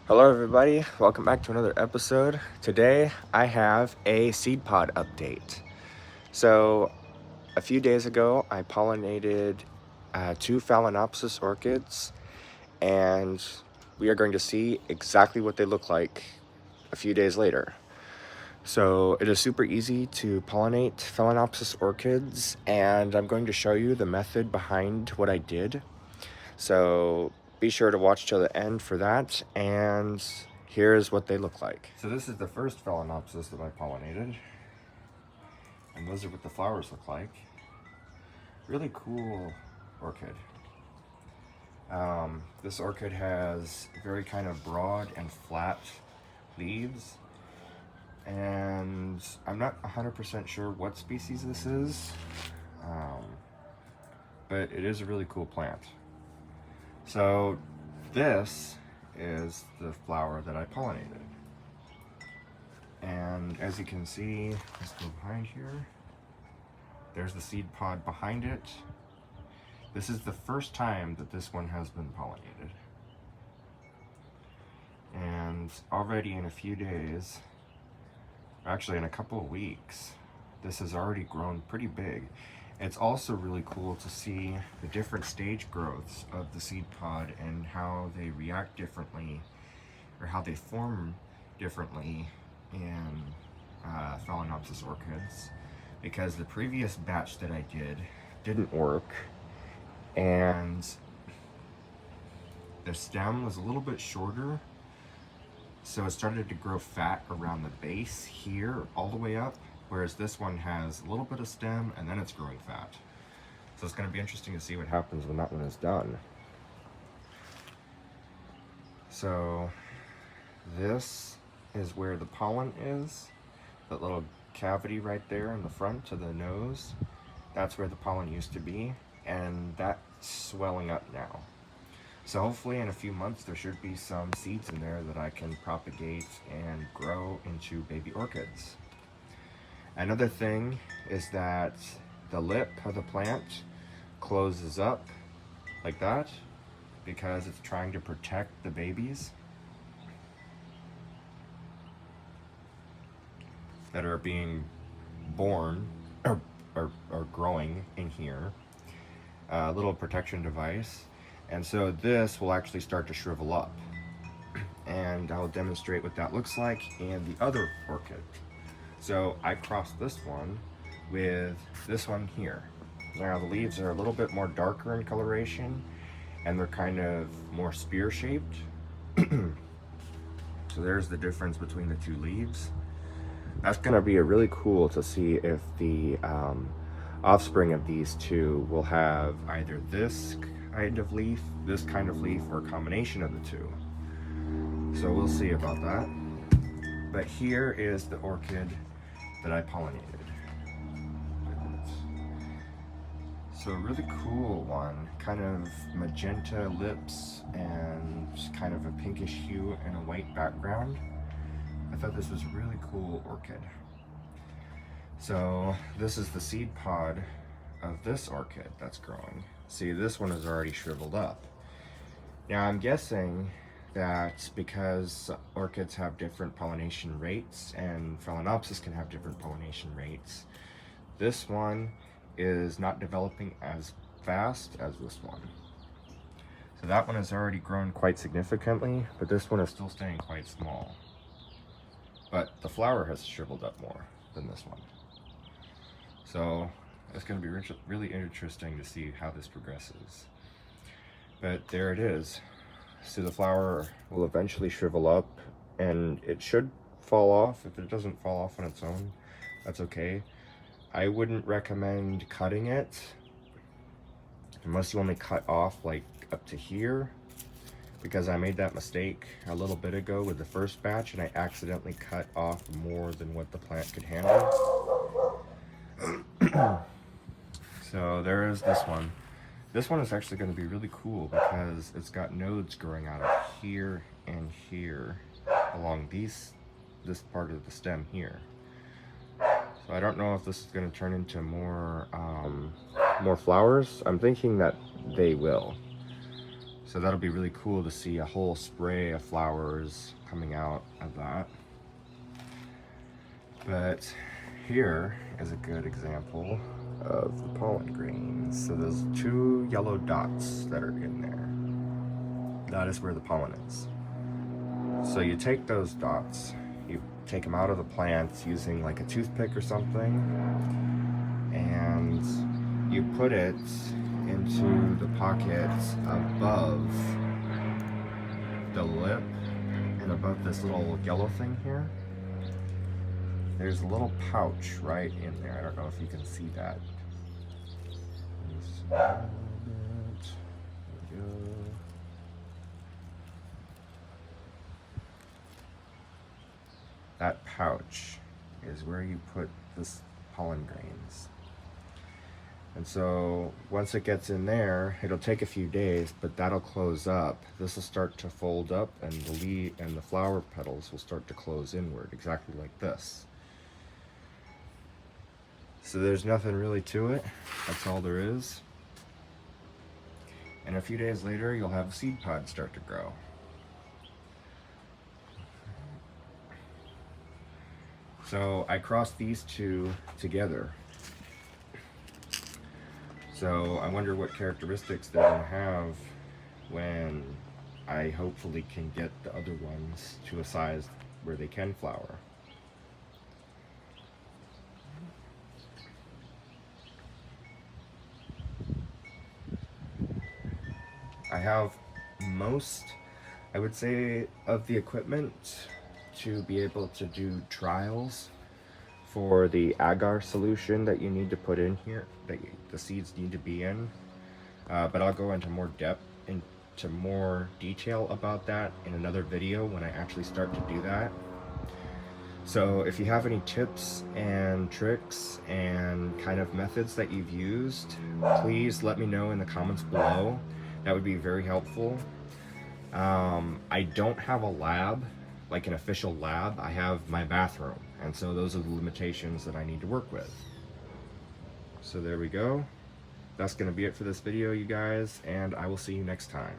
Hello, everybody. Welcome back to another episode. Today, I have a seed pod update. So, a few days ago, I pollinated two Phalaenopsis orchids, and we are going to see exactly what they look like a few days later. So, it is super easy to pollinate Phalaenopsis orchids, and I'm going to show you the method behind what I did. So be sure to watch till the end for that, and here's what they look like. So this is the first Phalaenopsis that I pollinated, and those are what the flowers look like. Really cool orchid. This orchid has very kind of broad and flat leaves, and I'm not 100% sure what species this is, but it is a really cool plant. So this is the flower that I pollinated. And as you can see, let's go behind here. There's the seed pod behind it. This is the first time that this one has been pollinated. And already in a few days, actually in a couple of weeks, this has already grown pretty big. It's also really cool to see the different stage growths of the seed pod and how they react differently, or how they form differently in Phalaenopsis orchids, because the previous batch that I did didn't work, and the stem was a little bit shorter, so it started to grow fat around the base here all the way up, whereas this one has a little bit of stem and then it's growing fat. So it's going to be interesting to see what happens when that one is done. So this is where the pollen is, that little cavity right there in the front of the nose. That's where the pollen used to be, and that's swelling up now. So hopefully in a few months there should be some seeds in there that I can propagate and grow into baby orchids. Another thing is that the lip of the plant closes up like that because it's trying to protect the babies that are being born or growing in here. A little protection device. And so this will actually start to shrivel up. And I'll demonstrate what that looks like in the other orchid. So I crossed this one with this one here. Now the leaves are a little bit more darker in coloration, and they're kind of more spear shaped. So there's the difference between the two leaves. That's going to be really cool to see if the offspring of these two will have either this kind of leaf, or a combination of the two. So we'll see about that. But here is the orchid that I pollinated. So a really cool one, kind of magenta lips and kind of a pinkish hue and a white background. I thought this was a really cool orchid. So this is the seed pod of this orchid that's growing. See, this one is already shriveled up. Now I'm guessing that because orchids have different pollination rates and Phalaenopsis can have different pollination rates, this one is not developing as fast as this one. So that one has already grown quite significantly, but this one is still staying quite small. But the flower has shriveled up more than this one. So it's going to be really interesting to see how this progresses. But there it is. So the flower will eventually shrivel up, and it should fall off. If it doesn't fall off on its own, that's okay. I wouldn't recommend cutting it unless you only cut off like up to here, because I made that mistake a little bit ago with the first batch and I accidentally cut off more than what the plant could handle. So there is this one. This one is actually going to be really cool because it's got nodes growing out of here and here along this part of the stem here. So I don't know if this is going to turn into more flowers. I'm thinking that they will. So that'll be really cool to see a whole spray of flowers coming out of that. But here is a good example of the pollen grains. So there's 2 yellow dots that are in there. That is where the pollen is. So you take those dots, you take them out of the plants using like a toothpick or something, and you put it into the pockets above the lip and above this little yellow thing here. There's a little pouch right in there. I don't know if you can see that. That pouch is where you put this pollen grains. And so once it gets in there, it'll take a few days, but that'll close up. This will start to fold up, and the leaf and the flower petals will start to close inward, exactly like this. So there's nothing really to it. That's all there is. And a few days later, you'll have a seed pod start to grow. So I crossed these 2 together. So I wonder what characteristics they're going to have when I hopefully can get the other ones to a size where they can flower. I have most, I would say, of the equipment to be able to do trials for the agar solution that you need to put in here, that the seeds need to be in. But I'll go into more depth, into more detail about that in another video when I actually start to do that. So if you have any tips and tricks and kind of methods that you've used, please let me know in the comments below. That would be very helpful. I don't have a lab, like an official lab. I have my bathroom, and so those are the limitations that I need to work with. So there we go. That's going to be it for this video, you guys, and I will see you next time.